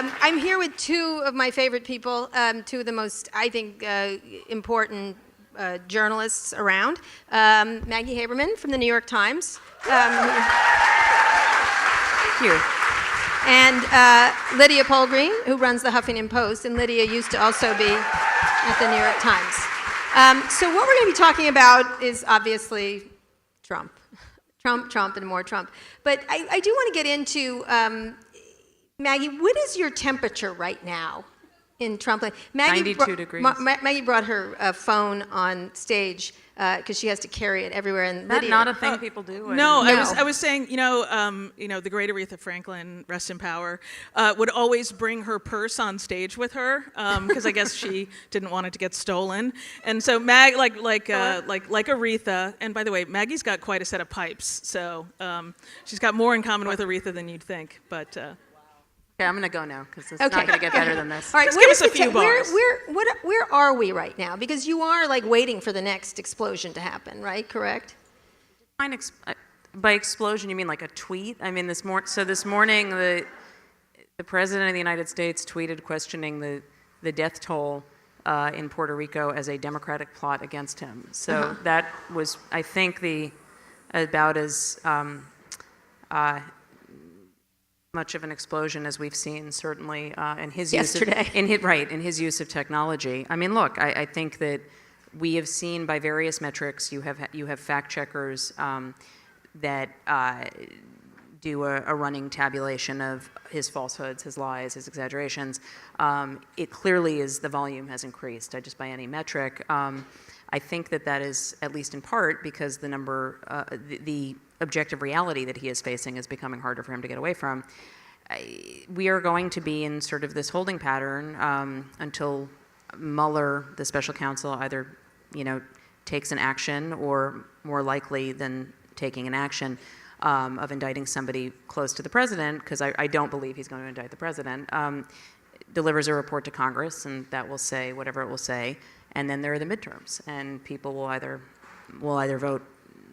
I'm here with two of my favorite people, two of the most, I think, important journalists around. Maggie Haberman from the New York Times. Thank you. And Lydia Polgreen, who runs the Huffington Post. And Lydia used to also be at the New York Times. So what we're going to be talking about is obviously Trump. Trump, and more Trump. But I do want to get into, Maggie, what is your temperature right now in Trump land? 92 degrees. Maggie brought her phone on stage because she has to carry it everywhere. And That's not a thing people do. No, I was saying, the great Aretha Franklin, rest in power, would always bring her purse on stage with her because I guess she didn't want it to get stolen. And so like Aretha, and by the way, Maggie's got quite a set of pipes, so she's got more in common with Aretha than you'd think. But okay, I'm gonna go now because it's not gonna get better than this. All right, just give us a few bars. Where are we right now? Because you are like waiting for the next explosion to happen, right? Correct? By explosion, you mean like a tweet? I mean, this morning, the president of the United States tweeted questioning the death toll in Puerto Rico as a Democratic plot against him. So that was, I think, about as much of an explosion as we've seen, certainly in his his use of technology. I mean, look, I think that we have seen by various metrics. You have fact checkers that do a running tabulation of his falsehoods, his lies, his exaggerations. It clearly is the volume has increased just by any metric. I think that is at least in part because the number, the objective reality that he is facing is becoming harder for him to get away from. We are going to be in sort of this holding pattern until Mueller, the special counsel, either takes an action or, more likely than taking an action, of indicting somebody close to the president, because I don't believe he's going to indict the president, delivers a report to Congress, and that will say whatever it will say, and then there are the midterms, and people will either vote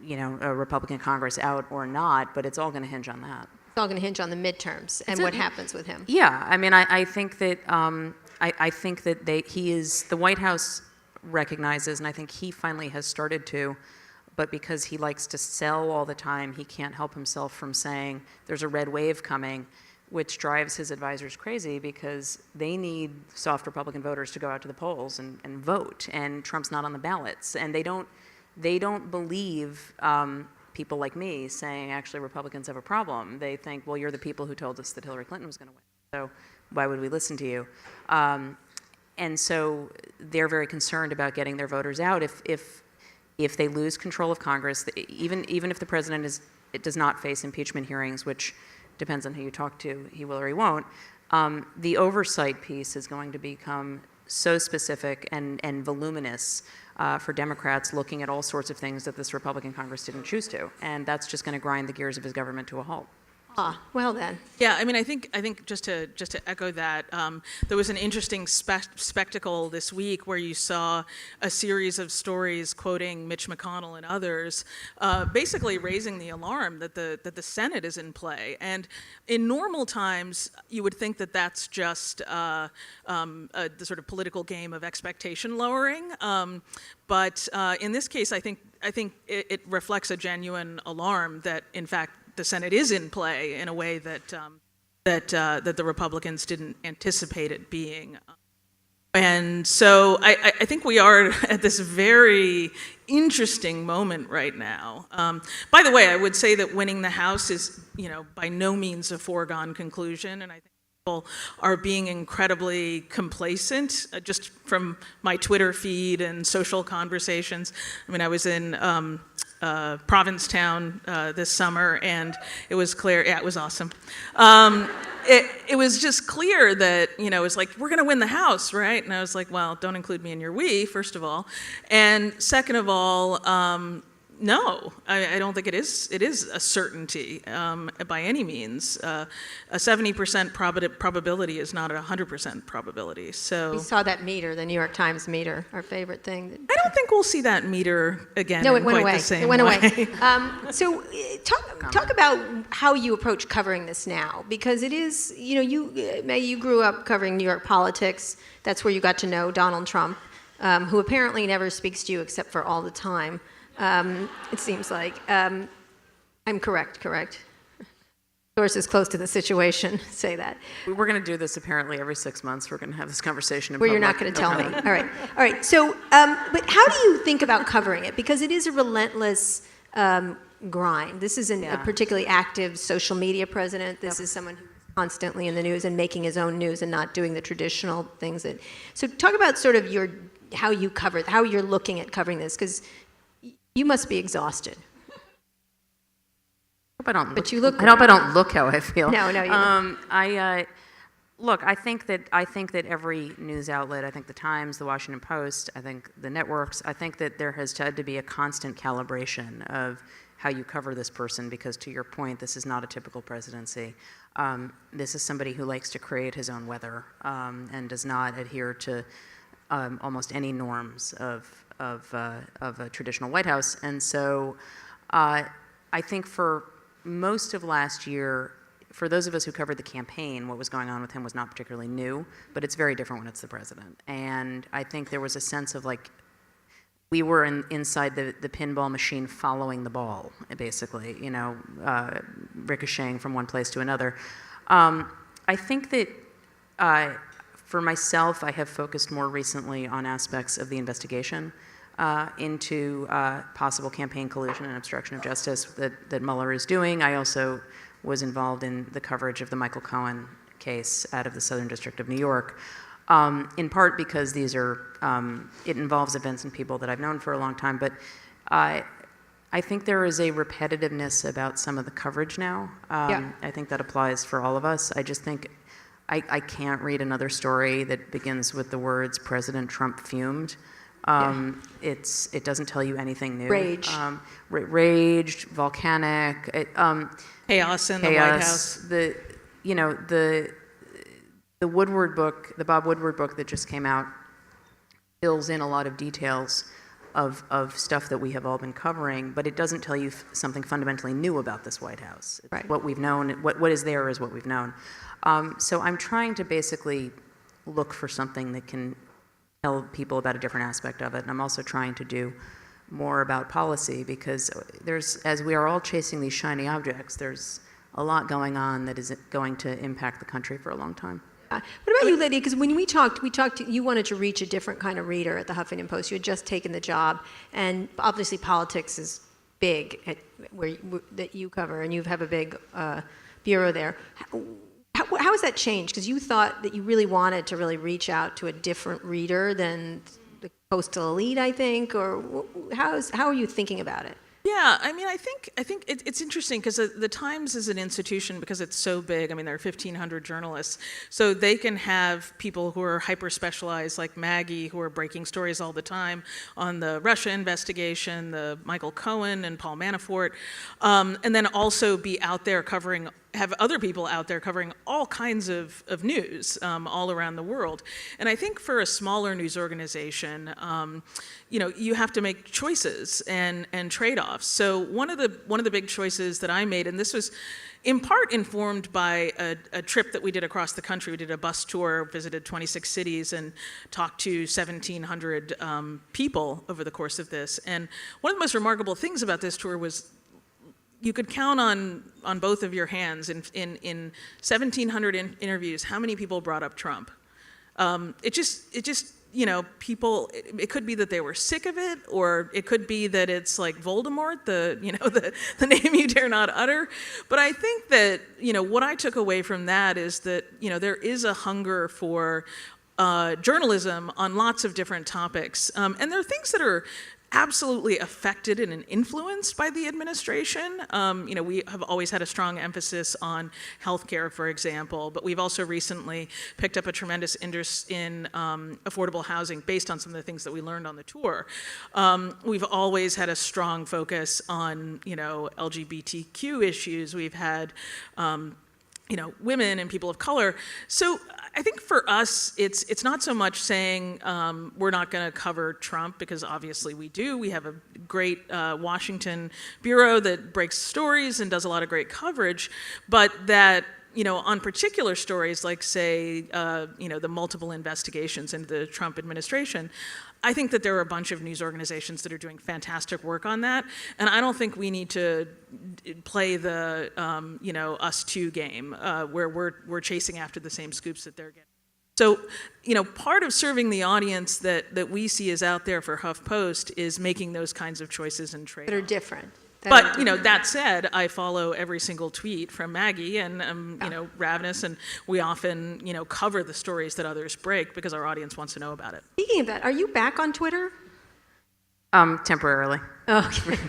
a Republican Congress out or not, but it's all going to hinge on that. It's all going to hinge on the midterms and what happens with him. Yeah, I mean, I think that the White House recognizes, and I think he finally has started to, but because he likes to sell all the time, he can't help himself from saying there's a red wave coming, which drives his advisors crazy because they need soft Republican voters to go out to the polls and vote, and Trump's not on the ballots, and they don't believe people like me saying actually Republicans have a problem. They think, well, you're the people who told us that Hillary Clinton was going to win, so why would we listen to you? And so they're very concerned about getting their voters out. If they lose control of Congress, even if the president does not face impeachment hearings, which depends on who you talk to, he will or he won't, the oversight piece is going to become so specific and voluminous for Democrats looking at all sorts of things that this Republican Congress didn't choose to, and that's just going to grind the gears of his government to a halt. Well then. Yeah, I mean, I think just to echo that, there was an interesting spectacle this week where you saw a series of stories quoting Mitch McConnell and others, basically raising the alarm that the Senate is in play. And in normal times, you would think that that's just the sort of political game of expectation lowering. But in this case, I think it reflects a genuine alarm that, in fact, the Senate is in play in a way that the Republicans didn't anticipate it being. And so I think we are at this very interesting moment right now. By the way, I would say that winning the House is, by no means a foregone conclusion, and I think people are being incredibly complacent, just from my Twitter feed and social conversations. I mean, I was in Provincetown this summer, and it was clear. Yeah, it was awesome. It was just clear that it was like, we're going to win the House, right? And I was like, well, don't include me in your we, first of all, and second of all, No, I don't think it is. It is a certainty by any means. A 70% probability is not a 100% probability. So We saw that meter, the New York Times meter, our favorite thing. I don't think we'll see that meter again. No, in it went quite away. The same It went way. away. So talk about how you approach covering this now, because it is, Maggie, you grew up covering New York politics. That's where you got to know Donald Trump, who apparently never speaks to you except for all the time. It seems like. I'm correct? Sources close to the situation say that. We're going to do this apparently every 6 months. We're going to have this conversation in Where public. you're not going to tell me. All right. So, but how do you think about covering it? Because it is a relentless grind. This isn't a particularly active social media president. This is someone who's constantly in the news and making his own news and not doing the traditional things that. So, talk about sort of how you're looking at covering this, because you must be exhausted. I hope But you look. I hope I don't look how I feel. No, you don't. Look, I think that every news outlet, I think the Times, the Washington Post, I think the networks, I think that there has had to be a constant calibration of how you cover this person, because to your point, this is not a typical presidency. This is somebody who likes to create his own weather and does not adhere to almost any norms of a traditional White House. And so I think for most of last year, for those of us who covered the campaign, what was going on with him was not particularly new, but it's very different when it's the president. And I think there was a sense of like, we were inside the pinball machine following the ball, basically, ricocheting from one place to another. I think that for myself, I have focused more recently on aspects of the investigation into possible campaign collusion and obstruction of justice that Mueller is doing. I also was involved in the coverage of the Michael Cohen case out of the Southern District of New York, in part because these are, it involves events and people that I've known for a long time, but I think there is a repetitiveness about some of the coverage now. I think that applies for all of us. I just think I can't read another story that begins with the words "President Trump fumed." It doesn't tell you anything new. Raged, volcanic. Chaos in the White House. The Woodward book, the Bob Woodward book that just came out, fills in a lot of details of stuff that we have all been covering, but it doesn't tell you something fundamentally new about this White House. It's what we've known, what is there is what we've known. So I'm trying to basically look for something that can tell people about a different aspect of it, and I'm also trying to do more about policy, because as we are all chasing these shiny objects, there's a lot going on that is going to impact the country for a long time. What about you, Lydia? Because when we talked, you wanted to reach a different kind of reader at the Huffington Post. You had just taken the job, and obviously politics is big that you cover, and you have a big bureau there. How has that changed? Because you thought that you really wanted to really reach out to a different reader than the postal elite, I think, or how are you thinking about it? Yeah, I mean, I think it's interesting because the Times is an institution because it's so big. I mean, there are 1,500 journalists, so they can have people who are hyper specialized, like Maggie, who are breaking stories all the time on the Russia investigation, the Michael Cohen and Paul Manafort, and then also be out there have other people out there covering all kinds of news all around the world. And I think for a smaller news organization, you have to make choices and trade-offs. So one of the big choices that I made, and this was in part informed by a trip that we did across the country. We did a bus tour, visited 26 cities, and talked to 1,700 people over the course of this. And one of the most remarkable things about this tour was you could count on both of your hands in 1,700 interviews how many people brought up Trump. It just people. It could be that they were sick of it, or it could be that it's like Voldemort, the name you dare not utter. But I think that what I took away from that is that there is a hunger for journalism on lots of different topics, and there are things that are absolutely affected and influenced by the administration. We have always had a strong emphasis on healthcare, for example, but we've also recently picked up a tremendous interest in affordable housing based on some of the things that we learned on the tour. We've always had a strong focus on, LGBTQ issues. We've had women and people of color. So I think for us, it's not so much saying we're not going to cover Trump, because obviously we do. We have a great Washington bureau that breaks stories and does a lot of great coverage, but that on particular stories like, say, the multiple investigations into the Trump administration, I think that there are a bunch of news organizations that are doing fantastic work on that, and I don't think we need to play the, us two game, where we're chasing after the same scoops that they're getting. So, part of serving the audience that we see is out there for HuffPost is making those kinds of choices and trade-offs. That are different. But, that said, I follow every single tweet from Maggie, and ravenous, and we often, cover the stories that others break because our audience wants to know about it. Speaking of that, are you back on Twitter? Temporarily. Okay.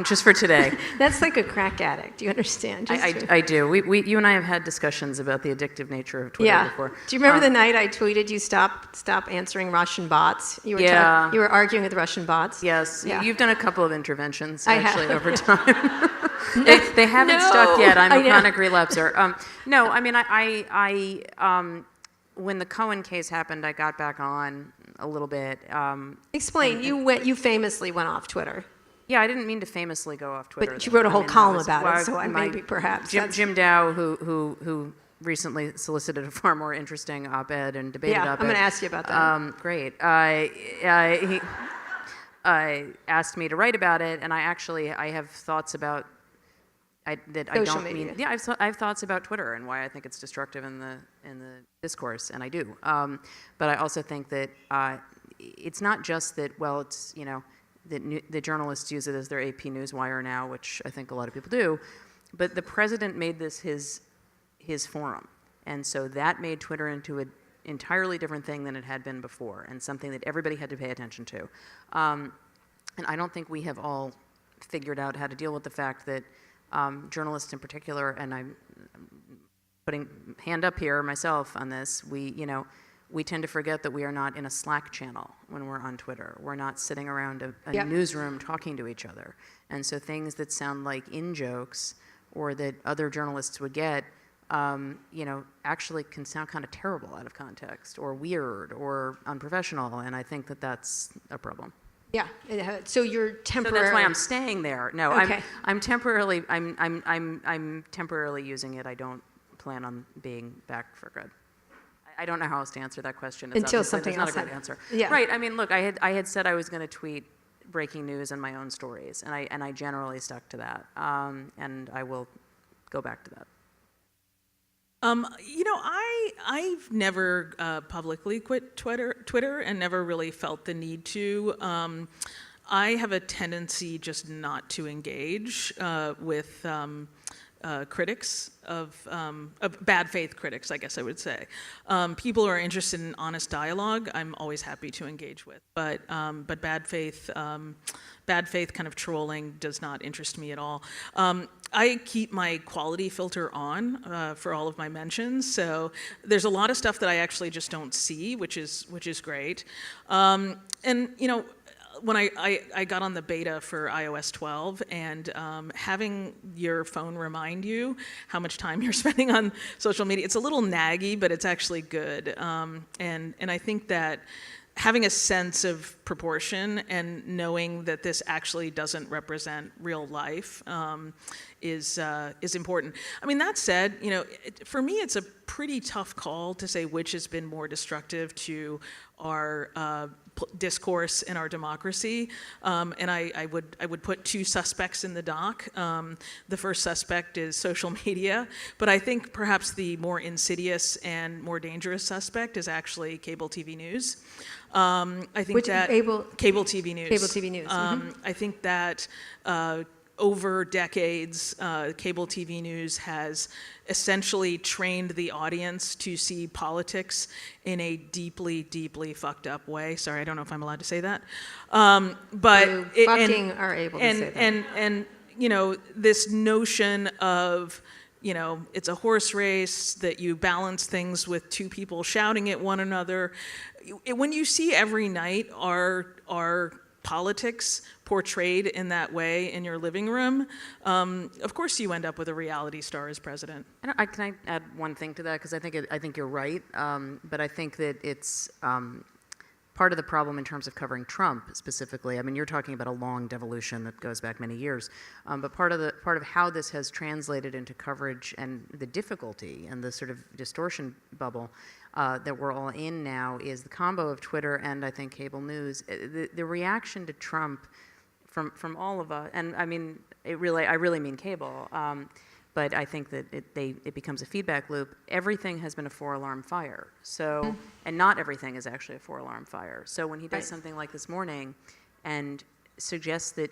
Just for today. That's like a crack addict. Do you understand? I do. You and I have had discussions about the addictive nature of Twitter before. Do you remember the night I tweeted you stop answering Russian bots? You were arguing with Russian bots. Yes. Yeah. You've done a couple of interventions actually over have. time. they haven't stuck yet. I'm a chronic relapser. When the Cohen case happened, I got back on a little bit. Explain. You famously went off Twitter. Yeah, I didn't mean to famously go off Twitter. But you wrote a whole column about it, so maybe perhaps. Jim Dow, who recently solicited a far more interesting op-ed and debated op-ed. Yeah, I'm going to ask you about that. Great. He asked me to write about it, and I have thoughts about Social media. Yeah, I have thoughts about Twitter and why I think it's destructive in the discourse, and I do. But I also think that it's not just that. Well, it's that the journalists use it as their AP newswire now, which I think a lot of people do. But the president made this his forum, and so that made Twitter into an entirely different thing than it had been before, and something that everybody had to pay attention to. And I don't think we have all figured out how to deal with the fact that journalists in particular, and I'm putting hand up here myself on this, we tend to forget that we are not in a Slack channel when we're on Twitter. We're not sitting around a newsroom talking to each other. And so things that sound like in-jokes or that other journalists would get, actually can sound kind of terrible out of context or weird or unprofessional, and I think that that's a problem. Yeah. So you're temporarily. So that's why I'm staying there. No, okay. I'm temporarily using it. I don't plan on being back for good. I don't know how else to answer that question. Until something else. It's not a good answer. Yeah. Right. I mean, look, I had said I was going to tweet breaking news and my own stories, and I generally stuck to that. And I will go back to that. I've never publicly quit Twitter and never really felt the need to. I have a tendency just not to engage with critics of bad faith critics, I guess I would say. People who are interested in honest dialogue, I'm always happy to engage with. But bad faith kind of trolling does not interest me at all. I keep my quality filter on for all of my mentions, so there's a lot of stuff that I actually just don't see, which is great. When I got on the beta for iOS 12, and having your phone remind you how much time you're spending on social media, it's a little naggy, but it's actually good. And I think that having a sense of proportion and knowing that this actually doesn't represent real life is important. I mean, that said, for me, it's a pretty tough call to say which has been more destructive to our discourse in our democracy, and I would put two suspects in the dock. The first suspect is social media, but I think perhaps the more insidious and more dangerous suspect is actually cable TV news. I think cable TV news. Cable TV news. I think that over decades, cable TV news has essentially trained the audience to see politics in a deeply, deeply fucked up way. Sorry, I don't know if I'm allowed to say that. But You fucking are able to say that. And this notion of, it's a horse race, that you balance things with two people shouting at one another. When you see every night our politics portrayed in that way in your living room, of course you end up with a reality star as president. Can I add one thing to that? Because I think you're right, but I think that it's part of the problem in terms of covering Trump specifically. I mean, you're talking about a long devolution that goes back many years, but part of how this has translated into coverage and the difficulty and the sort of distortion bubble that we're all in now is the combo of Twitter and I think cable news. The reaction to Trump from all of us, and I mean, I really mean cable, but I think that it becomes a feedback loop. Everything has been a 4-alarm fire. So, and not everything is actually a 4-alarm fire. So when he does something like this morning and suggests that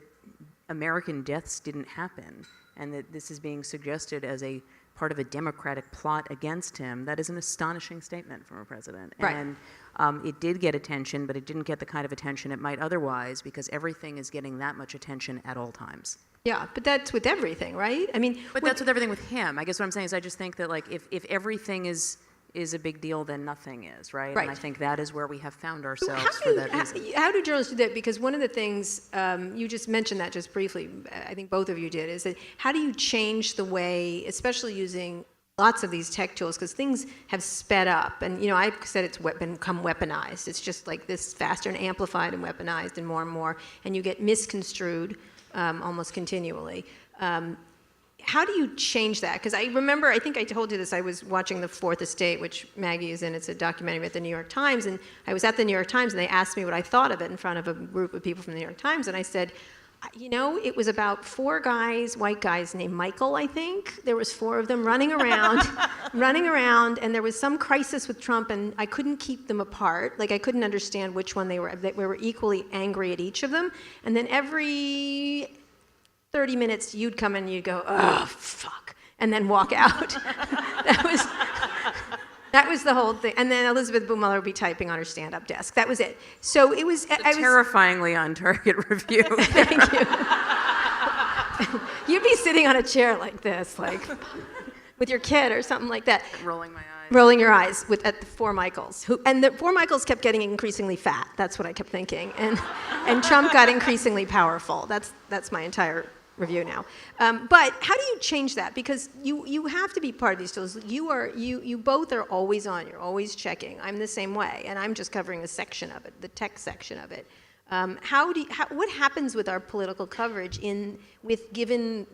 American deaths didn't happen and that this is being suggested as a part of a Democratic plot against him, that is an astonishing statement from a president. Right. And it did get attention, but it didn't get the kind of attention it might otherwise because everything is getting that much attention at all times. Yeah, but that's with everything, right? I mean, but that's with everything with him. I guess what I'm saying is I just think that like if everything is a big deal, then nothing is, right? Right. And I think that is where we have found ourselves for that reason. How do journalists do that? Because one of the things, you just mentioned that just briefly, I think both of you did, is that how do you change the way, especially using lots of these tech tools, because things have sped up. And, I've said it's become weaponized. It's just like this faster and amplified and weaponized and more, and you get misconstrued almost continually. How do you change that? Because I remember, I think I told you this, I was watching The Fourth Estate, which Maggie is in. It's a documentary at the New York Times, and I was at the New York Times, and they asked me what I thought of it in front of a group of people from the New York Times, and I said, it was about 4 guys, white guys named Michael, I think. There was 4 of them running around, and there was some crisis with Trump, and I couldn't keep them apart. Like, I couldn't understand which one they were. They were equally angry at each of them, and then every 30 minutes, you'd come in and you'd go, oh, fuck, and then walk out. That was the whole thing. And then Elizabeth Buchmuller would be typing on her stand-up desk. That was it. So it was... terrifyingly on-target review. Thank you. You'd be sitting on a chair like this, like with your kid or something like that. Rolling my eyes. Rolling your eyes at the 4 Michaels. And the 4 Michaels kept getting increasingly fat. That's what I kept thinking. And Trump got increasingly powerful. That's my entire review now. But how do you change that? Because you have to be part of these tools. You both are always on. You're always checking. I'm the same way, and I'm just covering a section of it, the tech section of it. What happens with our political coverage given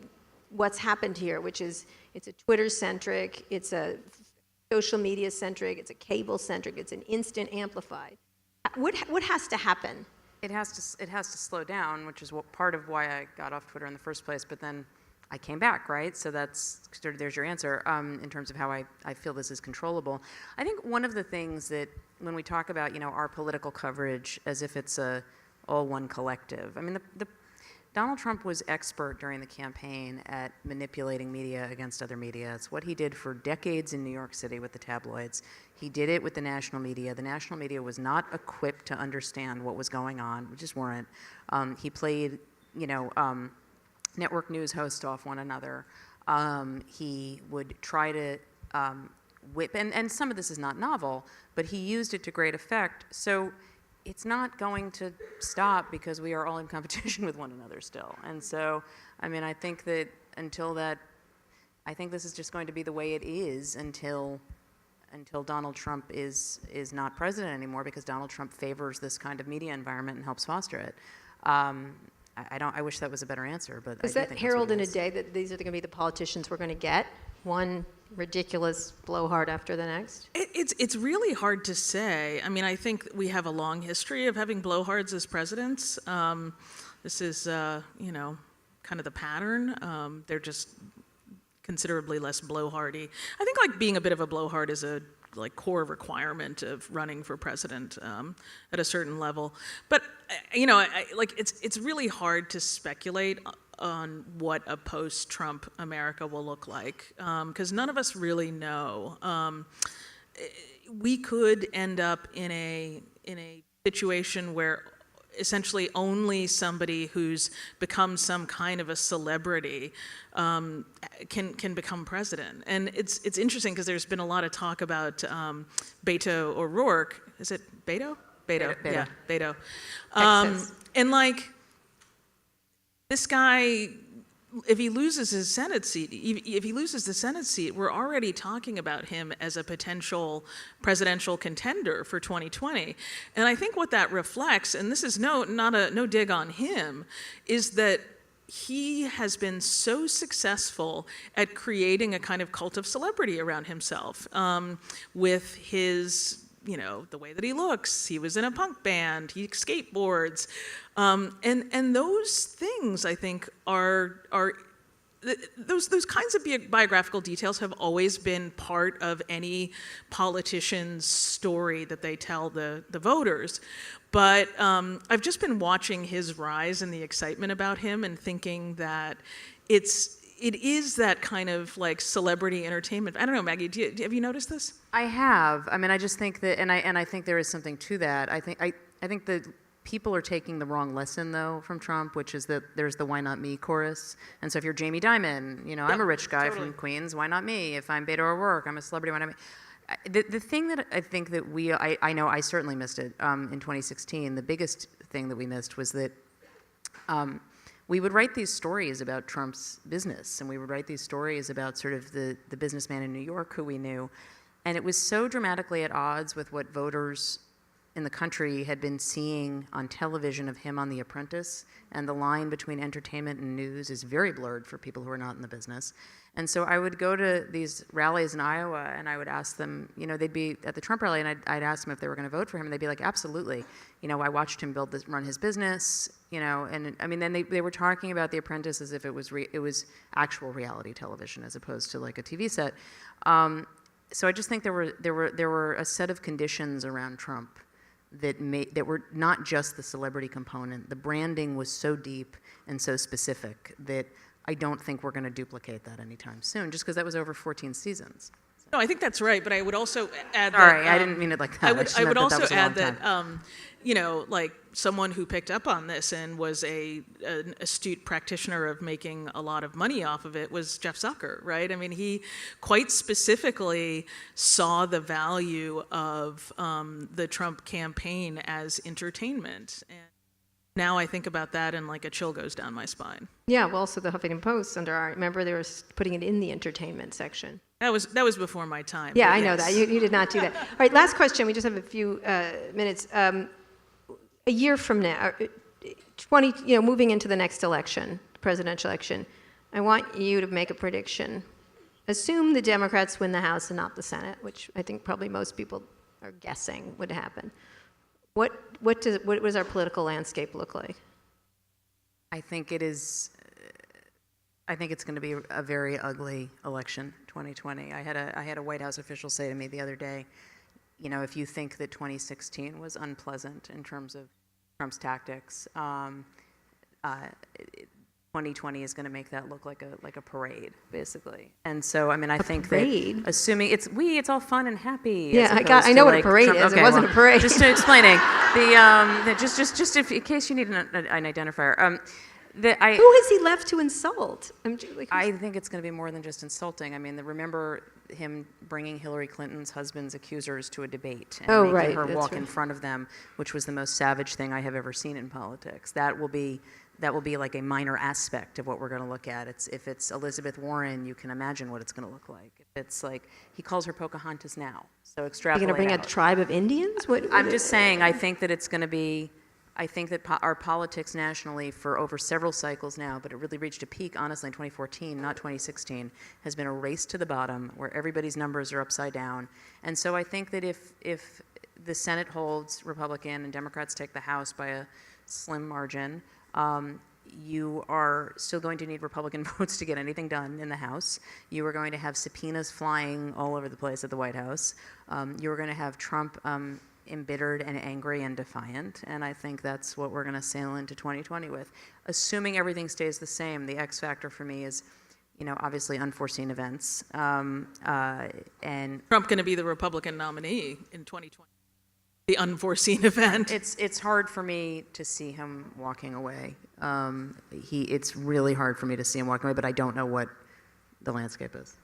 what's happened here, which is it's a Twitter-centric, it's a social media-centric, it's a cable-centric, it's an instant amplified. What has to happen? It has to slow down, which is part of why I got off Twitter in the first place. But then I came back, right? So there's your answer in terms of how I feel this is controllable. I think one of the things that when we talk about our political coverage as if it's all one collective. I mean, Donald Trump was expert during the campaign at manipulating media against other media. It's what he did for decades in New York City with the tabloids. He did it with the national media. The national media was not equipped to understand what was going on. We just weren't. He played, network news hosts off one another. He would try to whip, and some of this is not novel, but he used it to great effect. So it's not going to stop because we are all in competition with one another still. And so, I mean, I think that I think this is just going to be the way it is until Donald Trump is not president anymore, because Donald Trump favors this kind of media environment and helps foster it. I wish that was a better answer, but does that herald in a day that these are going to be the politicians we're going to get? One ridiculous blowhard after the next? It's really hard to say. I mean, I think we have a long history of having blowhards as presidents. This is, kind of the pattern. They're just considerably less blowhardy. I think like being a bit of a blowhard is a core requirement of running for president at a certain level. But it's really hard to speculate what a post-Trump America will look like, because none of us really know. We could end up in a situation where essentially only somebody who's become some kind of a celebrity can become president. And it's interesting because there's been a lot of talk about Beto O'Rourke. Is it Beto? Beto. Yeah, Beto. And like, this guy, if he loses his Senate seat, if he loses the Senate seat, we're already talking about him as a potential presidential contender for 2020. And I think what that reflects, and this is no dig on him, is that he has been so successful at creating a kind of cult of celebrity around himself, with his, the way that he looks. He was in a punk band, he skateboards, and those things, I think, are those kinds of biographical details have always been part of any politician's story that they tell the voters. But I've just been watching his rise and the excitement about him and thinking that it is that kind of like celebrity entertainment. I don't know, Maggie, have you noticed this? I have. I mean, I just think that, and I think there is something to that. I think that people are taking the wrong lesson, though, from Trump, which is that there's the "Why not me" chorus. And so if you're Jamie Dimon, I'm a rich guy from Queens, why not me? If I'm Beto O'Rourke, I'm a celebrity, why not me? The thing that I think that I know I certainly missed it in 2016. The biggest thing that we missed was that we would write these stories about Trump's business, and we would write these stories about sort of the businessman in New York who we knew. And it was so dramatically at odds with what voters in the country had been seeing on television of him on The Apprentice, and the line between entertainment and news is very blurred for people who are not in the business. And so I would go to these rallies in Iowa, and I would ask them, they'd be at the Trump rally, and I'd ask them if they were going to vote for him, and they'd be like, absolutely. I watched him run his business, and I mean, then they were talking about The Apprentice as if it was actual reality television as opposed to like a TV set. So I just think there were a set of conditions around Trump that were not just the celebrity component. The branding was so deep and so specific that I don't think we're going to duplicate that anytime soon, just because that was over 14 seasons. No, I think that's right, but I would also add Sorry, that... I didn't mean it like that. I would also add that, like someone who picked up on this and was an astute practitioner of making a lot of money off of it was Jeff Zucker, right? I mean, he quite specifically saw the value of the Trump campaign as entertainment. And now I think about that and like a chill goes down my spine. Yeah, well, also the Huffington Post remember they were putting it in the entertainment section. That was before my time. Yeah, I know that. You did not do that. All right, last question. We just have a few minutes. A year from now, 20, moving into the next election, presidential election, I want you to make a prediction. Assume the Democrats win the House and not the Senate, which I think probably most people are guessing would happen. What does our political landscape look like? I think it's going to be a very ugly election, 2020. I had a White House official say to me the other day, if you think that 2016 was unpleasant in terms of Trump's tactics, 2020 is going to make that look like a parade, basically. And so, I mean, I think parade? That assuming it's all fun and happy. Yeah, I know what a parade Trump, is. okay, it wasn't a parade. Just explaining just if, in case you need an identifier. Who has he left to insult? I think it's going to be more than just insulting. I mean, remember him bringing Hillary Clinton's husband's accusers to a debate and making her walk in front of them, which was the most savage thing I have ever seen in politics. That will be like a minor aspect of what we're going to look at. If it's Elizabeth Warren, you can imagine what it's going to look like. If it's like, he calls her Pocahontas now, so extrapolate. You're going to bring a tribe of Indians? I'm just saying, I think that it's going to be... I think that our politics nationally for over several cycles now, but it really reached a peak, honestly, in 2014, not 2016, has been a race to the bottom where everybody's numbers are upside down. And so I think that if the Senate holds Republican and Democrats take the House by a slim margin, you are still going to need Republican votes to get anything done in the House. You are going to have subpoenas flying all over the place at the White House. You are going to have Trump embittered and angry and defiant, and I think that's what we're going to sail into 2020 with. Assuming everything stays the same, the X factor for me is, obviously unforeseen events. And Trump going to be the Republican nominee in 2020. The unforeseen event. It's hard for me to see him walking away. It's really hard for me to see him walking away, but I don't know what the landscape is.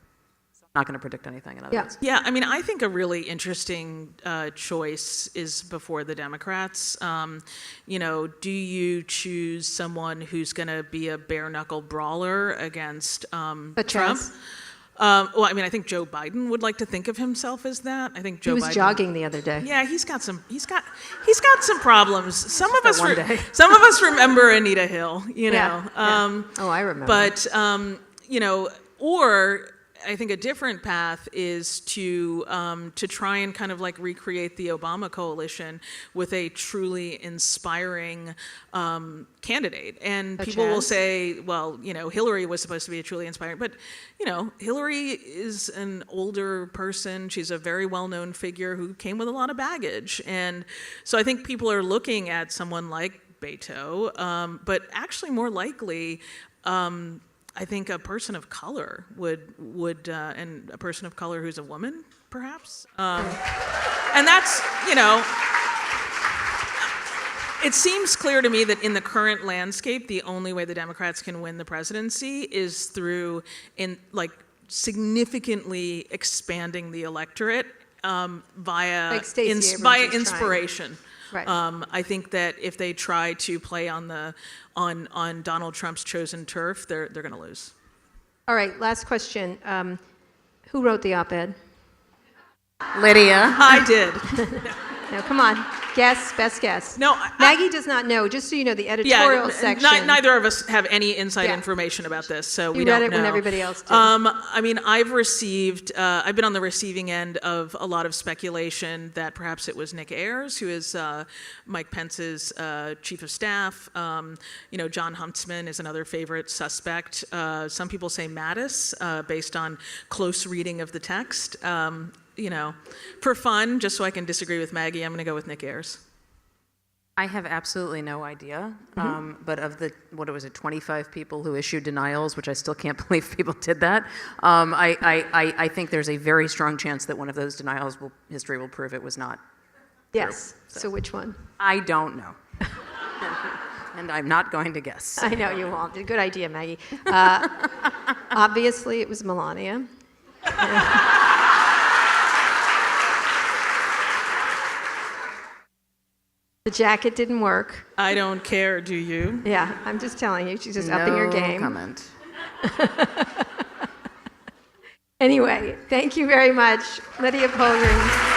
Not going to predict anything, in other words. Yeah, I mean, I think a really interesting choice is before the Democrats. Do you choose someone who's going to be a bare-knuckle brawler against Trump? Well, I mean, I think Joe Biden would like to think of himself as that. I think Joe Biden. He was jogging the other day. Yeah, he's got some problems. Some of us remember Anita Hill, Yeah. Oh, I remember. But or I think a different path is to try and kind of like recreate the Obama coalition with a truly inspiring candidate. And people will say, well, Hillary was supposed to be a truly inspiring, but Hillary is an older person. She's a very well-known figure who came with a lot of baggage. And so I think people are looking at someone like Beto, but actually more likely, I think a person of color would and a person of color who's a woman, perhaps. And that's, it seems clear to me that in the current landscape, the only way the Democrats can win the presidency is through significantly expanding the electorate via inspiration. Right. I think that if they try to play on Donald Trump's chosen turf, they're going to lose. All right, last question. Who wrote the op-ed? Lydia. I did. No, come on. Guess, best guess. No, Maggie does not know. Just so you know, the editorial section. Neither of us have any inside information about this, so we don't know. You read it when everybody else did. I mean, I've been on the receiving end of a lot of speculation that perhaps it was Nick Ayers, who is Mike Pence's chief of staff. John Huntsman is another favorite suspect. Some people say Mattis, based on close reading of the text. For fun, just so I can disagree with Maggie, I'm going to go with Nick Ayers. I have absolutely no idea. But of the, 25 people who issued denials, which I still can't believe people did that, I think there's a very strong chance that one of those denials, history will prove it was not Yes. true. So which one? I don't know. And I'm not going to guess. I know you won't. Good idea, Maggie. Obviously, it was Melania. The jacket didn't work. I don't care, do you? Yeah, I'm just telling you. She's just upping her game. No comment. Anyway, thank you very much, Lydia Polgreen.